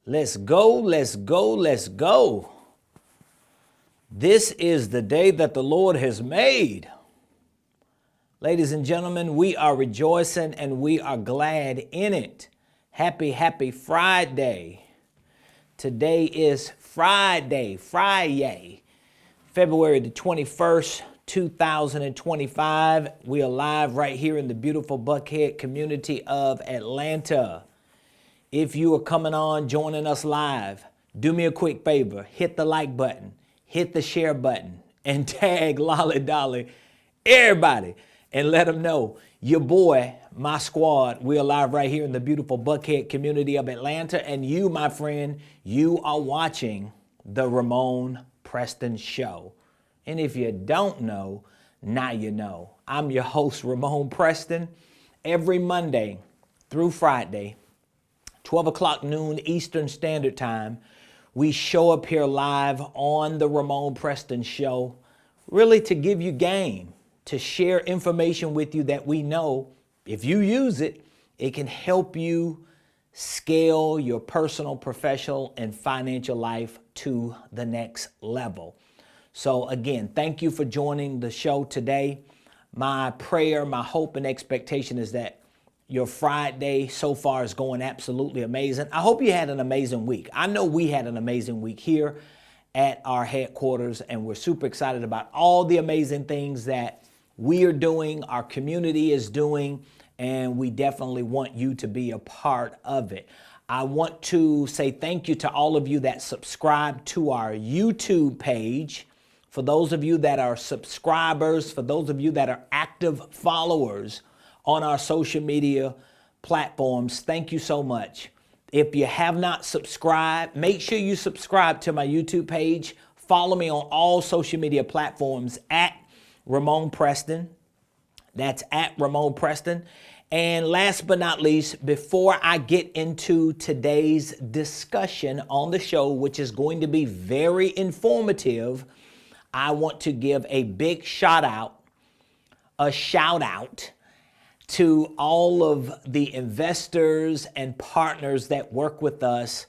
Let's go, let's go, let's go. This is the day that the Lord has made. Ladies and gentlemen, we are rejoicing and we are glad in it. Happy, happy Friday. Today is Friday, February the 21st, 2025. We are live right here in the beautiful Buckhead community of Atlanta. If you are coming on, joining us live, do me a quick favor, hit the like button, hit the share button, and tag Lolly Dolly, everybody, and let them know your boy, my squad, we are live right here in the beautiful Buckhead community of Atlanta, and you, my friend, you are watching the Ramon Preston Show. And if you don't know, now you know. I'm your host, Ramon Preston. Every Monday through Friday, 12 o'clock noon Eastern Standard Time, we show up here live on the Ramon Preston Show, really to give you game, to share information with you that we know if you use it, it can help you scale your personal, professional, and financial life to the next level. So again, thank you for joining the show today. My prayer, my hope, and expectation is that your Friday so far is going absolutely amazing. I hope you had an amazing week. I know we had an amazing week here at our headquarters, and we're super excited about all the amazing things that we are doing, our community is doing, and we definitely want you to be a part of it. I want to say thank you to all of you that subscribe to our YouTube page. For those of you that are subscribers, for those of you that are active followers on our social media platforms, thank you so much. If you have not subscribed, make sure you subscribe to my YouTube page. Follow me on all social media platforms at Ramon Preston. That's at Ramon Preston. And last but not least, before I get into today's discussion on the show, which is going to be very informative, I want to give a big shout out to all of the investors and partners that work with us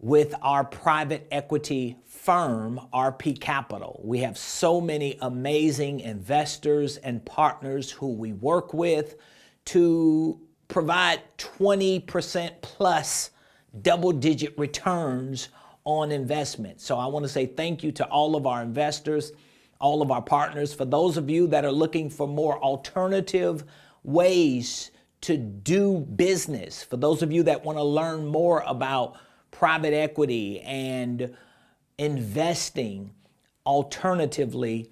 with our private equity firm, RP Capital. We have so many amazing investors and partners who we work with to provide 20% plus double-digit returns on investment. So I want to say thank you to all of our investors, all of our partners. For those of you that are looking for more alternative ways to do business, for those of you that want to learn more about private equity and investing alternatively,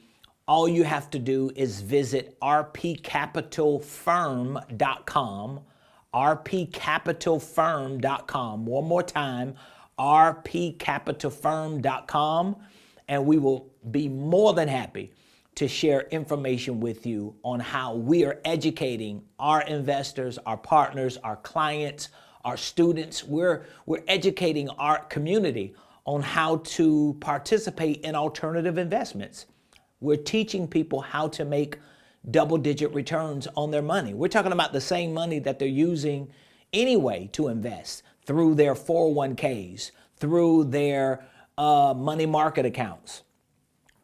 all you have to do is visit rpcapitalfirm.com, rpcapitalfirm.com. One more time, rpcapitalfirm.com, and we will be more than happy to share information with you on how we are educating our investors, our partners, our clients, our students. We're educating our community on how to participate in alternative investments. We're teaching people how to make double-digit returns on their money. We're talking about the same money that they're using anyway to invest through their 401ks, through their money market accounts,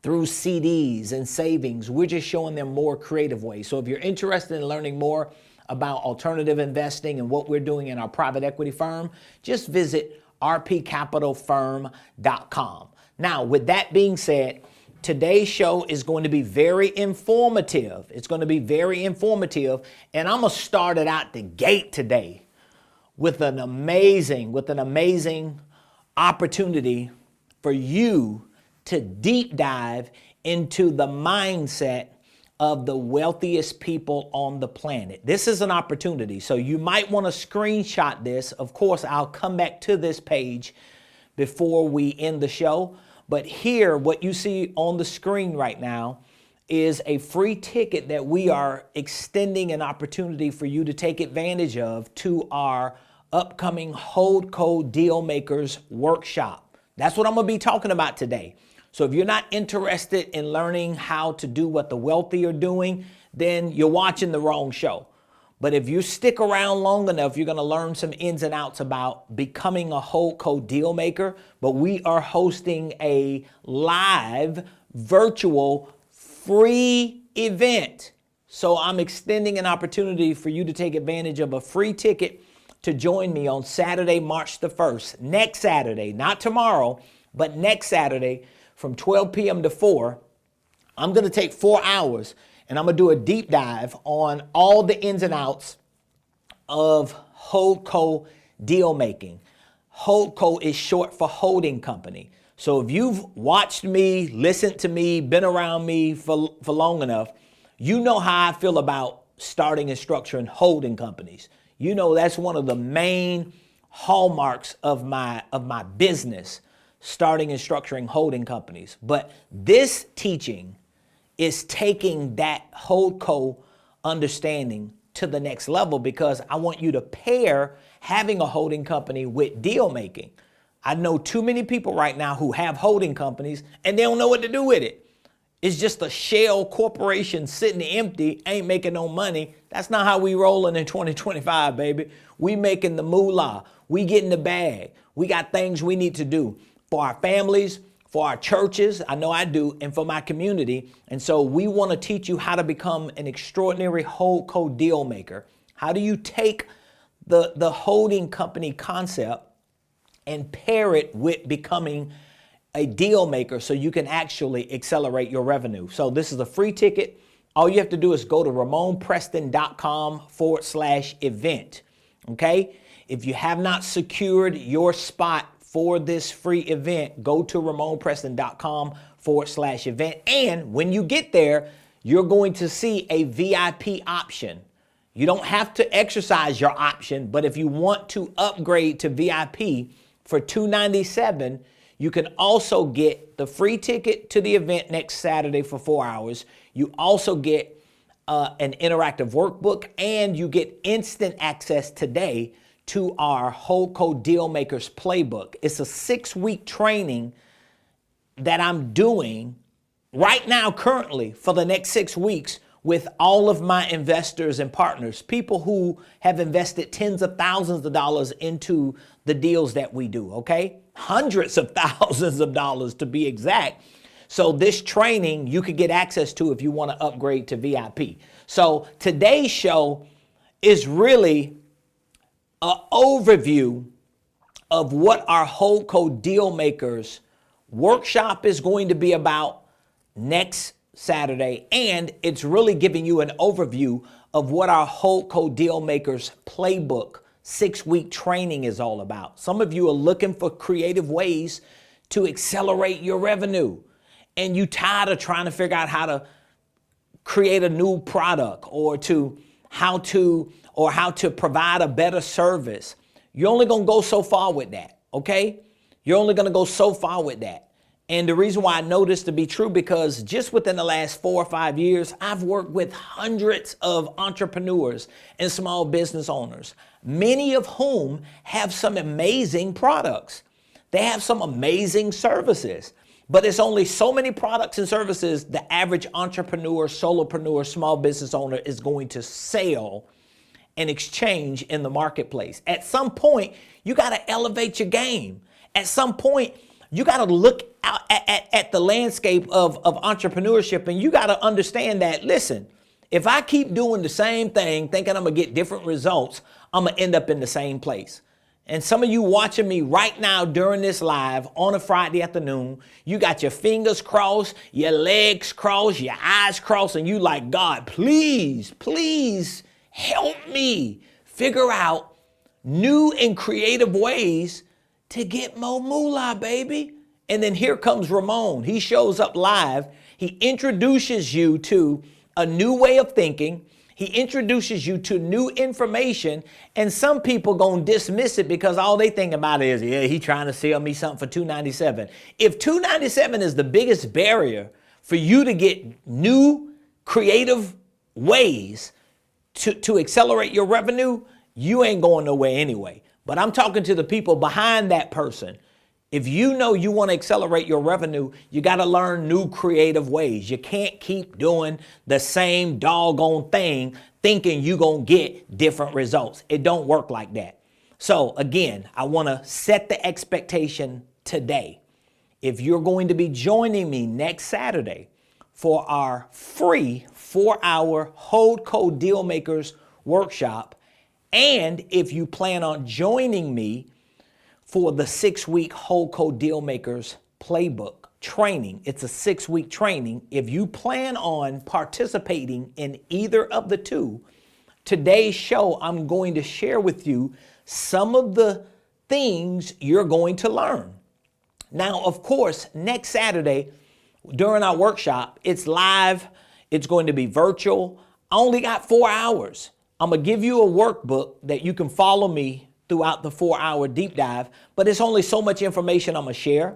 through CDs and savings. We're just showing them more creative ways. So if you're interested in learning more about alternative investing and what we're doing in our private equity firm, just visit rpcapitalfirm.com. Now, with that being said, today's show is going to be very informative. It's going to be very informative, and I'm going to start it out the gate today with an amazing opportunity for you to deep dive into the mindset of the wealthiest people on the planet. This is an opportunity, so you might want to screenshot this. Of course, I'll come back to this page before we end the show, but here, what you see on the screen right now is a free ticket that we are extending an opportunity for you to take advantage of to our upcoming HoldCo Dealmakers workshop. That's what I'm going to be talking about today. So if you're not interested in learning how to do what the wealthy are doing, then you're watching the wrong show. But if you stick around long enough, you're going to learn some ins and outs about becoming a HoldCo deal maker. But we are hosting a live virtual free event. So I'm extending an opportunity for you to take advantage of a free ticket to join me on Saturday, March the 1st. Next Saturday, not tomorrow, but next Saturday from 12 p.m. to 4. I'm going to take 4 hours and I'm going to do a deep dive on all the ins and outs of HoldCo deal making. HoldCo is short for holding company. So if you've watched me, listened to me, been around me for long enough, you know how I feel about starting and structuring holding companies. You know that's one of the main hallmarks of my business, starting and structuring holding companies. But this teaching is taking that HoldCo understanding to the next level, because I want you to pair having a holding company with deal making. I know too many people right now who have holding companies and they don't know what to do with it. It's just a shell corporation sitting empty, ain't making no money. That's not how we rolling in 2025, baby. We making the moolah. We getting the bag. We got things we need to do for our families, for our churches, I know I do, and for my community. And so we want to teach you how to become an extraordinary HoldCo deal maker. How do you take the holding company concept and pair it with becoming a deal maker so you can actually accelerate your revenue? So this is a free ticket. All you have to do is go to RamonPreston.com/event. Okay? If you have not secured your spot for this free event, go to RamonPreston.com/event. And when you get there, you're going to see a VIP option. You don't have to exercise your option, but if you want to upgrade to VIP for $297, you can also get the free ticket to the event next Saturday for 4 hours. You also get an interactive workbook, and you get instant access today to our HoldCo Dealmakers Playbook. It's a 6-week training that I'm doing right now currently for the next 6 weeks with all of my investors and partners, people who have invested tens of thousands of dollars into the deals that we do, okay? Hundreds of thousands of dollars to be exact. So this training you could get access to if you want to upgrade to VIP. So today's show is really an overview of what our HoldCo Deal Makers workshop is going to be about next Saturday, and it's really giving you an overview of what our HoldCo Deal Makers Playbook 6-week training is all about. Some of you are looking for creative ways to accelerate your revenue, and you tired of trying to figure out how to create a new product or how to provide a better service. You're only going to go so far with that, okay? You're only going to go so far with that. And the reason why I know this to be true, because just within the last 4 or 5 years, I've worked with hundreds of entrepreneurs and small business owners, many of whom have some amazing products. They have some amazing services, but it's only so many products and services the average entrepreneur, solopreneur, small business owner is going to sell and exchange in the marketplace. At some point, you got to elevate your game. At some point, you got to look out at the landscape of entrepreneurship, and you got to understand that, listen, if I keep doing the same thing, thinking I'm going to get different results, I'm going to end up in the same place. And some of you watching me right now during this live on a Friday afternoon, you got your fingers crossed, your legs crossed, your eyes crossed, and you like, God, please, please help me figure out new and creative ways to get more moolah, baby. And then here comes Ramon. He shows up live. He introduces you to a new way of thinking. He introduces you to new information, and some people gonna dismiss it because all they think about is, yeah, he trying to sell me something for $297. If $297 is the biggest barrier for you to get new creative ways to accelerate your revenue, you ain't going nowhere anyway. But I'm talking to the people behind that person. If you know you want to accelerate your revenue, you got to learn new creative ways. You can't keep doing the same doggone thing thinking you're going to get different results. It don't work like that. So again, I want to set the expectation today. If you're going to be joining me next Saturday for our free 4-hour HoldCo Dealmakers workshop, and if you plan on joining me for the 6-week HoldCo Dealmakers Playbook training. It's a 6-week training. If you plan on participating in either of the two, today's show, I'm going to share with you some of the things you're going to learn. Now, of course, next Saturday during our workshop, it's live. It's going to be virtual. I only got 4 hours. I'm going to give you a workbook that you can follow me throughout the 4-hour deep dive, but it's only so much information I'm gonna share.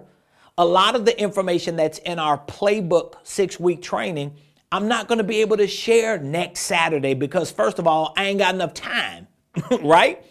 A lot of the information that's in our Playbook 6-week training, I'm not gonna be able to share next Saturday because first of all, I ain't got enough time, right?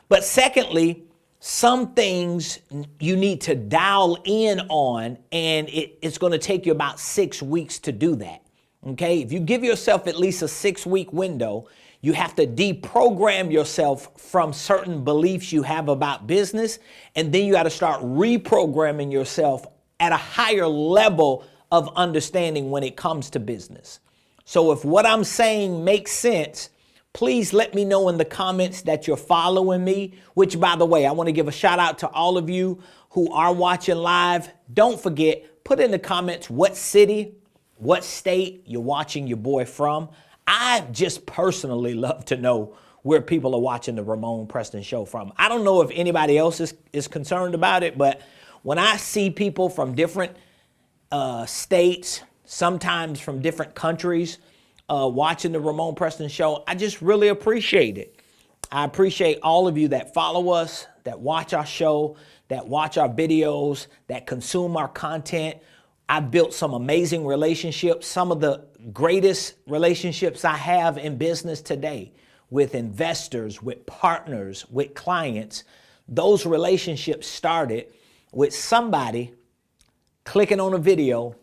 But secondly, some things you need to dial in on, and it's gonna take you about 6 weeks to do that, okay? If you give yourself at least a 6-week window, you have to deprogram yourself from certain beliefs you have about business, and then you got to start reprogramming yourself at a higher level of understanding when it comes to business. So if what I'm saying makes sense, please let me know in the comments that you're following me, which by the way, I want to give a shout out to all of you who are watching live. Don't forget, put in the comments what city, what state you're watching your boy from. I just personally love to know where people are watching the Ramon Preston Show from. I don't know if anybody else is concerned about it, but when I see people from different states, sometimes from different countries, watching the Ramon Preston Show, I just really appreciate it. I appreciate all of you that follow us, that watch our show, that watch our videos, that consume our content. I've built some amazing relationships, some of the greatest relationships I have in business today with investors, with partners, with clients. Those relationships started with somebody clicking on a video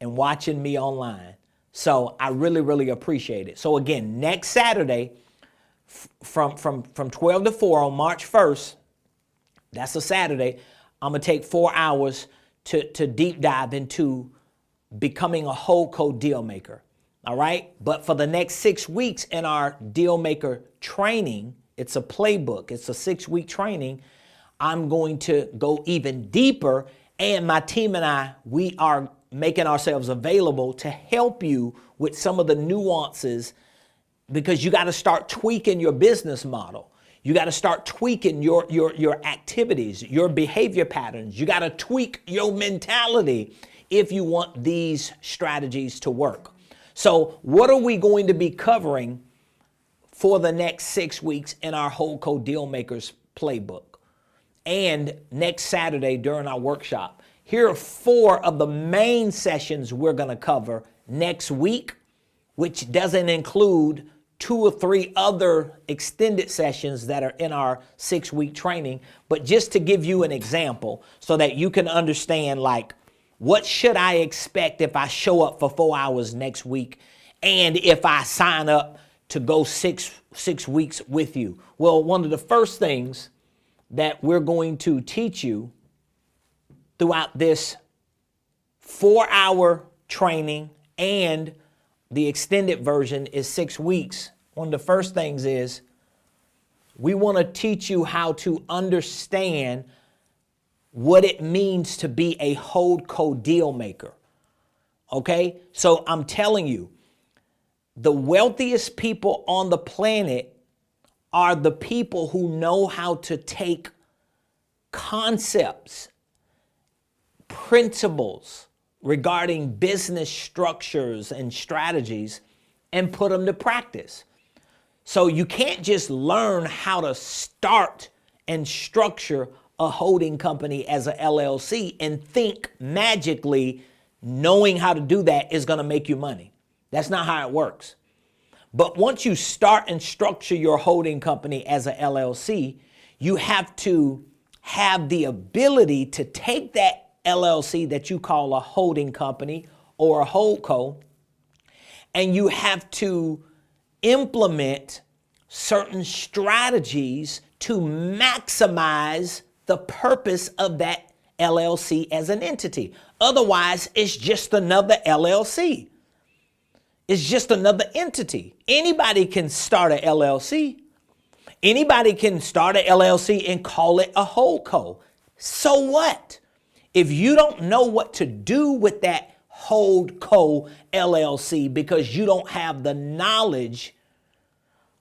and watching me online. So I really, really appreciate it. So again, next Saturday from 12 to 4 on March 1st, that's a Saturday, I'm gonna take 4 hours to deep dive into becoming a HoldCo deal maker, all right? But for the next 6 weeks in our deal maker training, it's a playbook, it's a 6-week training, I'm going to go even deeper, and my team and I, we are making ourselves available to help you with some of the nuances, because you got to start tweaking your business model. You got to start tweaking your activities, your behavior patterns. You got to tweak your mentality if you want these strategies to work. So what are we going to be covering for the next 6 weeks in our HoldCo Dealmakers Playbook? And next Saturday during our workshop, here are 4 of the main sessions we're going to cover next week, which doesn't include 2 or 3 other extended sessions that are in our 6-week training. But just to give you an example so that you can understand, like, what should I expect if I show up for 4 hours next week and if I sign up to go six weeks with you? Well, one of the first things that we're going to teach you throughout this 4-hour training, and the extended version is 6 weeks. One of the first things is we want to teach you how to understand what it means to be a HoldCo deal maker. Okay? So I'm telling you, the wealthiest people on the planet are the people who know how to take concepts, principles regarding business structures and strategies and put them to practice. So you can't just learn how to start and structure a holding company as a LLC and think magically knowing how to do that is going to make you money. That's not how it works. But once you start and structure your holding company as a LLC, you have to have the ability to take that LLC that you call a holding company or a HoldCo, and you have to implement certain strategies to maximize the purpose of that LLC as an entity. Otherwise, it's just another LLC. It's just another entity. Anybody can start a LLC. Anybody can start a LLC and call it a HoldCo. So what? If you don't know what to do with that HoldCo LLC because you don't have the knowledge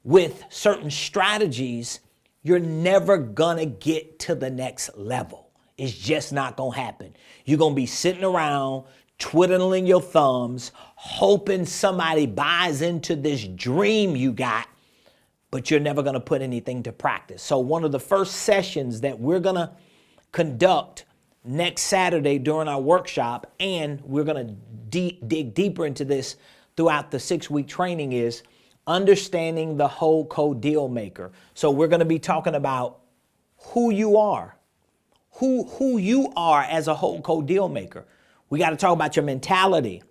with certain strategies, you're never gonna get to the next level. It's just not gonna happen. You're gonna be sitting around twiddling your thumbs, hoping somebody buys into this dream you got, but you're never gonna put anything to practice. So one of the first sessions that we're gonna conduct next Saturday during our workshop, and we're gonna dig deeper into this throughout the 6-week training, is understanding the HoldCo deal maker. So we're gonna be talking about who you are, who you are as a HoldCo deal maker. We got to talk about your mentality.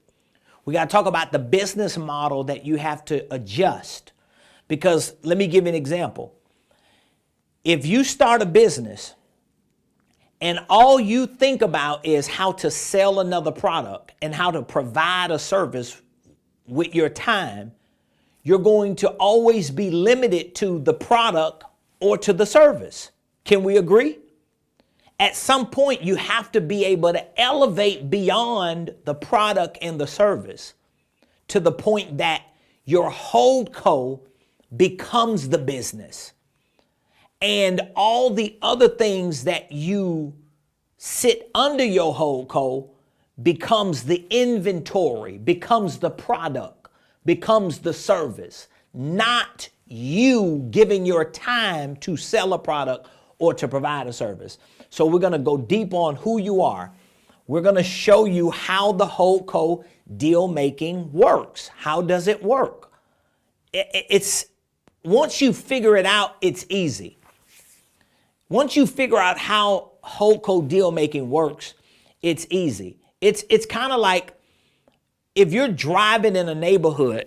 We got to talk about the business model that you have to adjust. Because let me give you an example. If you start a business and all you think about is how to sell another product and how to provide a service with your time, you're going to always be limited to the product or to the service. Can we agree? At some point, you have to be able to elevate beyond the product and the service to the point that your HoldCo becomes the business. And all the other things that you sit under your HoldCo becomes the inventory, becomes the product, becomes the service, not you giving your time to sell a product or to provide a service. So we're going to go deep on who you are. We're going to show you how the HoldCo deal making works. How does it work? It's once you figure it out, it's easy. Once you figure out how HoldCo deal making works, it's easy. It's kind of like if you're driving in a neighborhood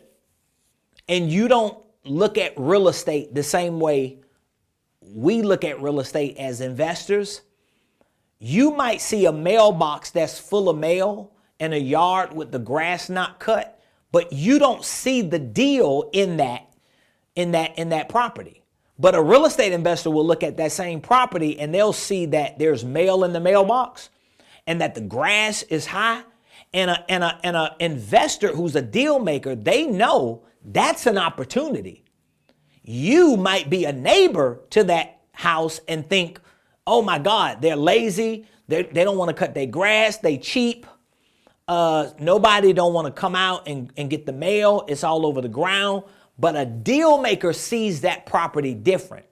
and you don't look at real estate the same way we look at real estate as investors, you might see a mailbox that's full of mail and a yard with the grass not cut, but you don't see the deal in that property. But a real estate investor will look at that same property and they'll see that there's mail in the mailbox and that the grass is high. And a investor who's a deal maker, they know that's an opportunity. You might be a neighbor to that house and think, oh my God, they're lazy. They don't want to cut their grass. They cheap. Nobody don't want to come out and get the mail. It's all over the ground. But a deal maker sees that property different.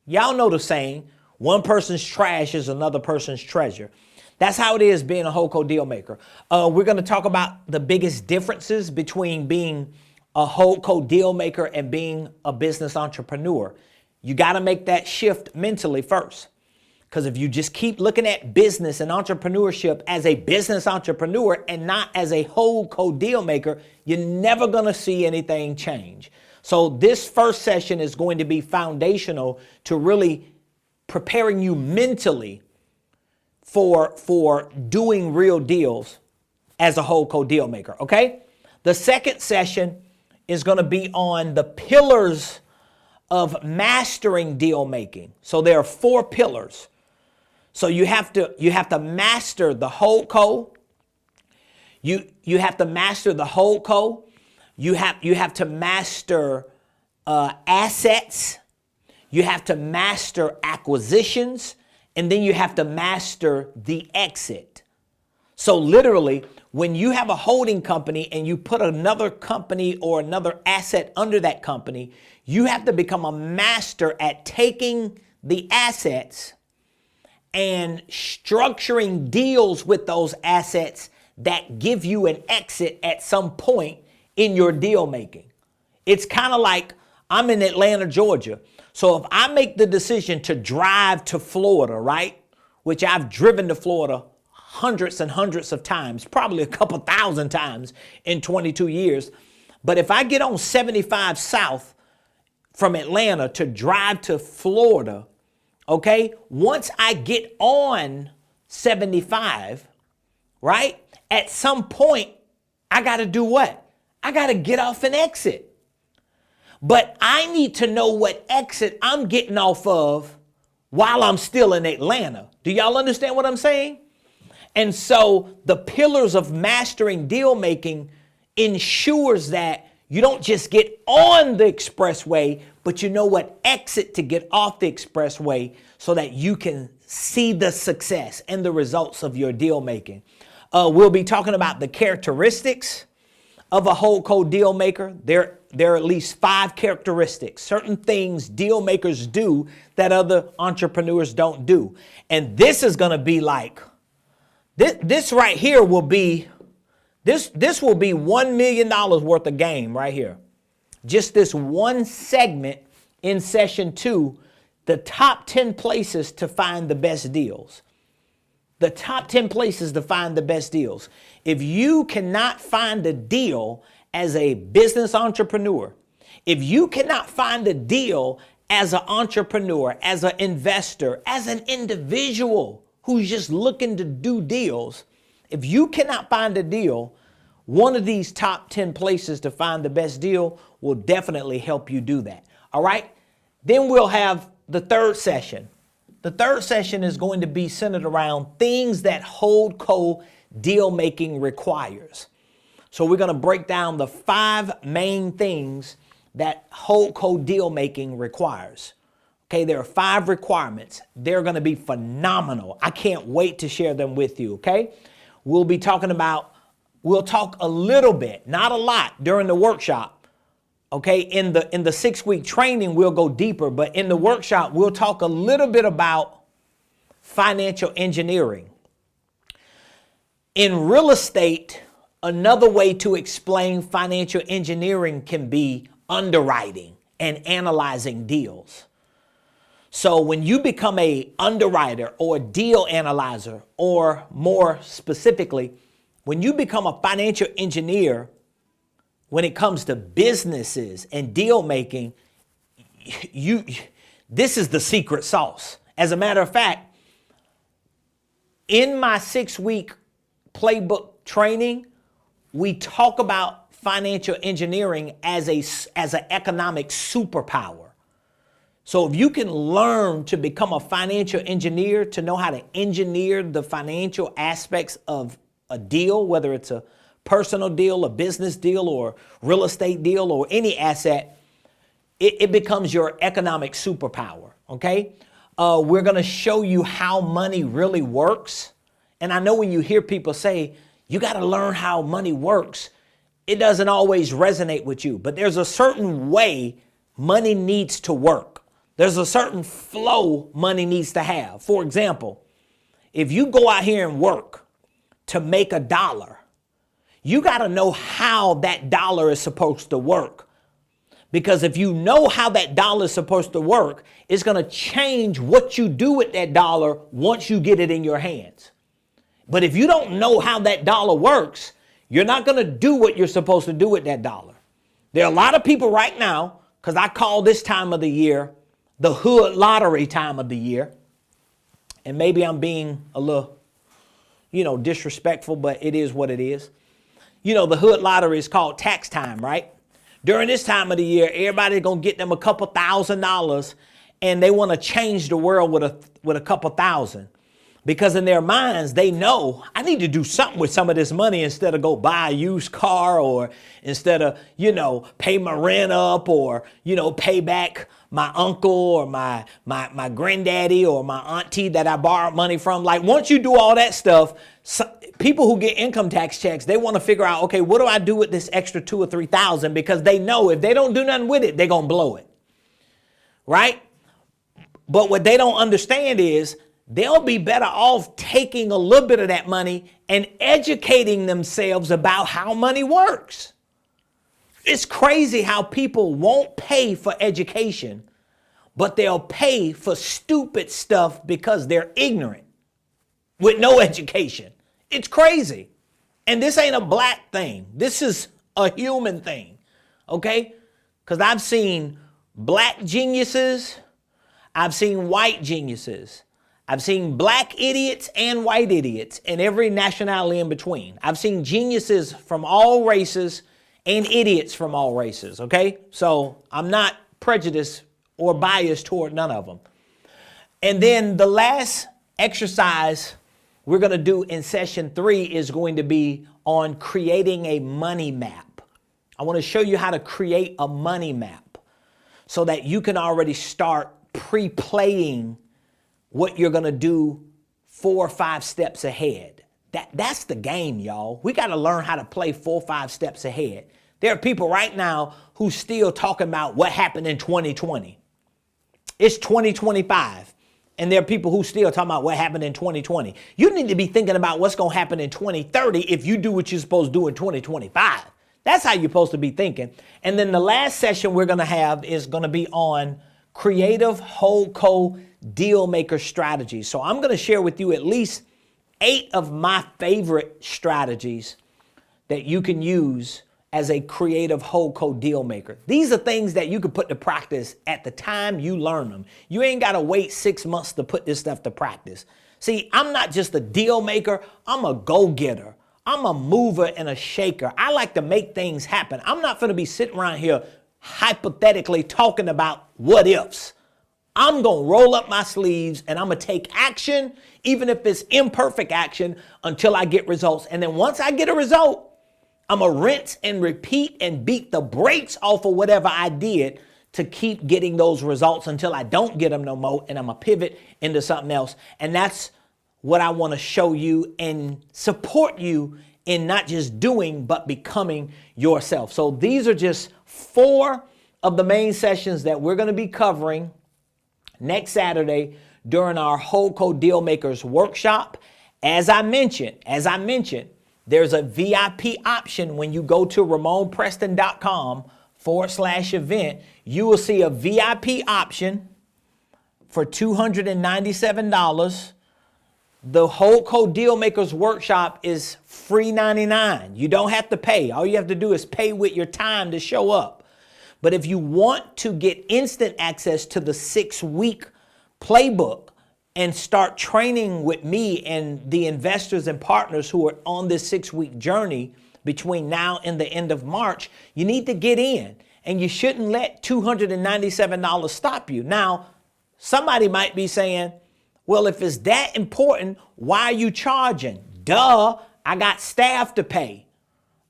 Y'all know the saying, one person's trash is another person's treasure. That's how it is being a HoldCo deal maker. We're going to talk about the biggest differences between being a HoldCo deal maker and being a business entrepreneur. You got to make that shift mentally first. Because if you just keep looking at business and entrepreneurship as a business entrepreneur and not as a HoldCo deal maker, you're never going to see anything change. So this first session is going to be foundational to really preparing you mentally for doing real deals as a HoldCo deal maker, okay? The second session is going to be on the pillars of mastering deal making. So there are 4 pillars. So you have to master the HoldCo. You have to master the HoldCo. You have to master assets. You have to master acquisitions, and then you have to master the exit. So literally, when you have a holding company and you put another company or another asset under that company, you have to become a master at taking the assets and structuring deals with those assets that give you an exit at some point in your deal making. It's kind of like I'm in Atlanta, Georgia. So if I make the decision to drive to Florida, right? which I've driven to Florida hundreds and hundreds of times, probably a couple thousand times in 22 years. But if I get on 75 South from Atlanta to drive to Florida, okay, once I get on 75, right, at some point, I got to do what? I got to get off and exit. But I need to know what exit I'm getting off of while I'm still in Atlanta. Do y'all understand what I'm saying? And so the pillars of mastering deal making ensures that you don't just get on the expressway, but you know what exit to get off the expressway so that you can see the success and the results of your deal making. We'll be talking about the characteristics of a HoldCo deal maker. There are at least 5 characteristics, certain things deal makers do that other entrepreneurs don't do. And this is going to be like, this right here will be, this will be $1 million worth of game right here. Just this one segment in session 2, the top 10 places to find the best deals. The top 10 places to find the best deals. If you cannot find a deal as a business entrepreneur, if you cannot find a deal as an entrepreneur, as an investor, as an individual who's just looking to do deals, if you cannot find a deal, one of these top 10 places to find the best deal will definitely help you do that. All right? Then we'll have the third session. The third session is going to be centered around things that HoldCo deal making requires. So we're going to break down the 5 main things that HoldCo deal making requires. Okay, there are 5 requirements. They're going to be phenomenal. I can't wait to share them with you, okay? We'll talk a little bit, not a lot, during the workshop. Okay, in the 6-week training, we'll go deeper, but in the workshop, we'll talk a little bit about financial engineering. In real estate, another way to explain financial engineering can be underwriting and analyzing deals. So when you become a underwriter or a deal analyzer, or more specifically, when you become a financial engineer, when it comes to businesses and deal making, this is the secret sauce. As a matter of fact, in my 6-week Playbook training, we talk about financial engineering as an economic superpower. So if you can learn to become a financial engineer, to know how to engineer the financial aspects of a deal, whether it's a personal deal, a business deal, or real estate deal, or any asset, it becomes your economic superpower, okay? We're going to show you how money really works. And I know when you hear people say, you got to learn how money works, it doesn't always resonate with you. But there's a certain way money needs to work. There's a certain flow money needs to have. For example, if you go out here and work to make $1, you got to know how that dollar is supposed to work. Because if you know how that dollar is supposed to work, it's going to change what you do with that dollar once you get it in your hands. But if you don't know how that dollar works, you're not going to do what you're supposed to do with that dollar. There are a lot of people right now, because I call this time of the year the hood lottery time of the year. And maybe I'm being a little, disrespectful, but it is what it is. The hood lottery is called tax time, right? During this time of the year, everybody's going to get them a couple $1,000s, and they want to change the world with a couple thousand. Because in their minds, they know I need to do something with some of this money instead of go buy a used car, or instead of, pay my rent up, or, pay back my uncle or my granddaddy or my auntie that I borrowed money from. Like, once you do all that stuff, people who get income tax checks, they want to figure out, okay, what do I do with this extra $2,000 or $3,000? Because they know if they don't do nothing with it, they're going to blow it. Right? But what they don't understand is they'll be better off taking a little bit of that money and educating themselves about how money works. It's crazy how people won't pay for education, but they'll pay for stupid stuff because they're ignorant. with no education. It's crazy. And this ain't a black thing. This is a human thing, okay? Because I've seen black geniuses. I've seen white geniuses. I've seen black idiots and white idiots and every nationality in between. I've seen geniuses from all races and idiots from all races, okay? So I'm not prejudiced or biased toward none of them. And then the last exercise we're going to do in session 3 is going to be on creating a money map. I want to show you how to create a money map so that you can already start pre-playing what you're going to do 4 or 5 steps ahead. That's the game, y'all. We got to learn how to play 4 or 5 steps ahead. There are people right now who still talking about what happened in 2020. It's 2025. And there are people who still talking about what happened in 2020. You need to be thinking about what's going to happen in 2030 if you do what you're supposed to do in 2025. That's how you're supposed to be thinking. And then the last session we're going to have is going to be on creative HoldCo deal maker strategies. So I'm going to share with you at least 8 of my favorite strategies that you can use as a creative HoldCo deal maker. These are things that you can put to practice at the time you learn them. You ain't got to wait 6 months to put this stuff to practice. See, I'm not just a deal maker. I'm a go-getter. I'm a mover and a shaker. I like to make things happen. I'm not going to be sitting around here hypothetically talking about what ifs. I'm going to roll up my sleeves and I'm going to take action, even if it's imperfect action, until I get results. And then once I get a result, I'm going to rinse and repeat and beat the brakes off of whatever I did to keep getting those results until I don't get them no more, and I'm going to pivot into something else. And that's what I want to show you and support you in not just doing, but becoming yourself. So these are just 4 of the main sessions that we're going to be covering next Saturday during our HoldCo Dealmakers workshop. As I mentioned, there's a VIP option when you go to RamonPreston.com/event. You will see a VIP option for $297. The HoldCo Dealmakers workshop is free $99. You don't have to pay. All you have to do is pay with your time to show up. But if you want to get instant access to the 6-week playbook and start training with me and the investors and partners who are on this 6-week journey between now and the end of March, you need to get in. And you shouldn't let $297 stop you. Now, somebody might be saying, well, if it's that important, why are you charging? Duh, I got staff to pay.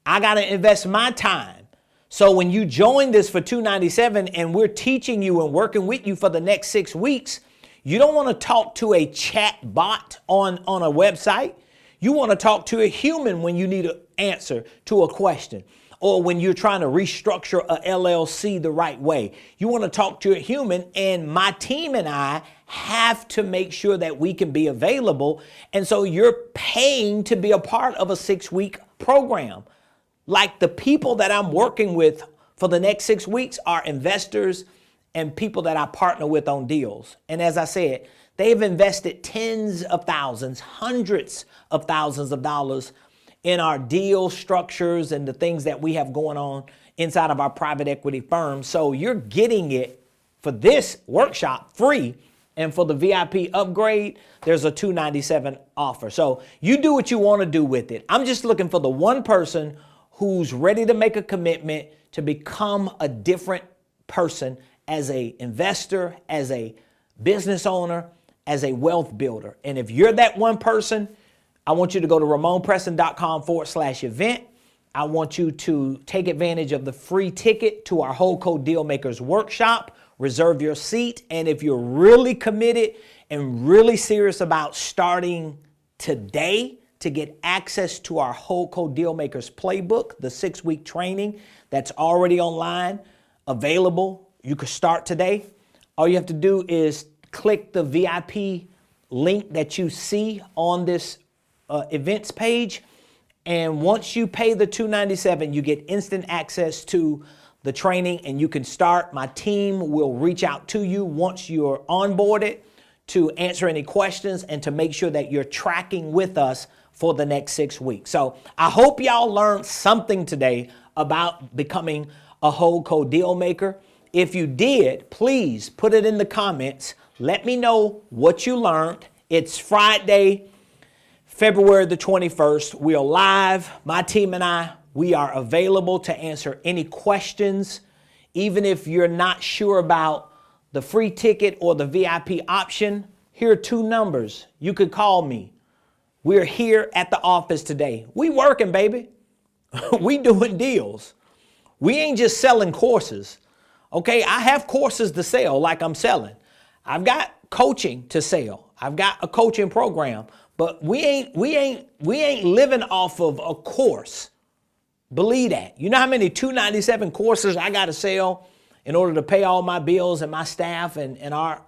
I got to invest my time. So when you join this for $297 and we're teaching you and working with you for the next 6 weeks, you don't want to talk to a chat bot on a website. You want to talk to a human when you need an answer to a question, or when you're trying to restructure a LLC the right way. You want to talk to a human, and my team and I have to make sure that we can be available. And so you're paying to be a part of a 6-week program. Like the people that I'm working with for the next 6 weeks are investors and people that I partner with on deals. And as I said, they've invested tens of thousands, hundreds of thousands of dollars in our deal structures and the things that we have going on inside of our private equity firm. So you're getting it for this workshop free. And for the VIP upgrade, there's a $297 offer. So you do what you want to do with it. I'm just looking for the one person who's ready to make a commitment to become a different person as a investor, as a business owner, as a wealth builder. And if you're that one person, I want you to go to RamonPreston.com/event. I want you to take advantage of the free ticket to our HoldCo Dealmakers workshop. Reserve your seat. And if you're really committed and really serious about starting today to get access to our HoldCo Dealmakers playbook, the 6-week training that's already online, available, you can start today. All you have to do is click the VIP link that you see on this events page. And once you pay the $297, you get instant access to the training and you can start. My team will reach out to you once you're onboarded to answer any questions and to make sure that you're tracking with us for the next 6 weeks. So I hope y'all learned something today about becoming a HoldCo deal maker. If you did, please put it in the comments. Let me know what you learned. It's Friday, February the 21st. We are live. My team and I, we are available to answer any questions. Even if you're not sure about the free ticket or the VIP option, here are 2 numbers. You could call me. We're here at the office today. We working, baby. We doing deals. We ain't just selling courses. Okay, I have courses to sell like I'm selling. I've got coaching to sell. I've got a coaching program, but we ain't living off of a course. Believe that. You know how many 297 courses I got to sell in order to pay all my bills and my staff and our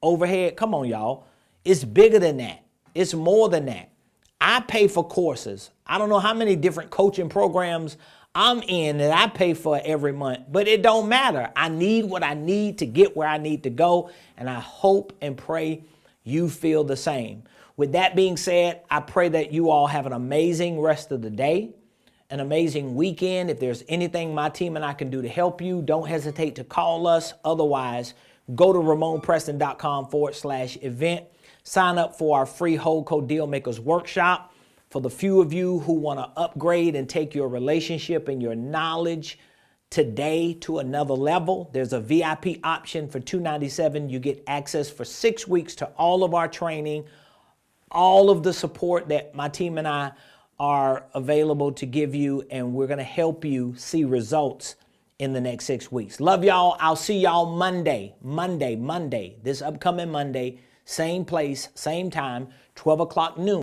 overhead? Come on, y'all. It's bigger than that. It's more than that. I pay for courses. I don't know how many different coaching programs I'm in that I pay for every month, but it don't matter. I need what I need to get where I need to go, and I hope and pray you feel the same. With that being said, I pray that you all have an amazing rest of the day, an amazing weekend. If there's anything my team and I can do to help you, don't hesitate to call us. Otherwise, go to RamonPreston.com/event. Sign up for our free HoldCo Dealmakers workshop. For the few of you who want to upgrade and take your relationship and your knowledge today to another level, there's a VIP option for $297. You get access for 6 weeks to all of our training, all of the support that my team and I are available to give you, and we're going to help you see results in the next 6 weeks. Love y'all. I'll see y'all Monday, this upcoming Monday, same place, same time, 12 o'clock noon.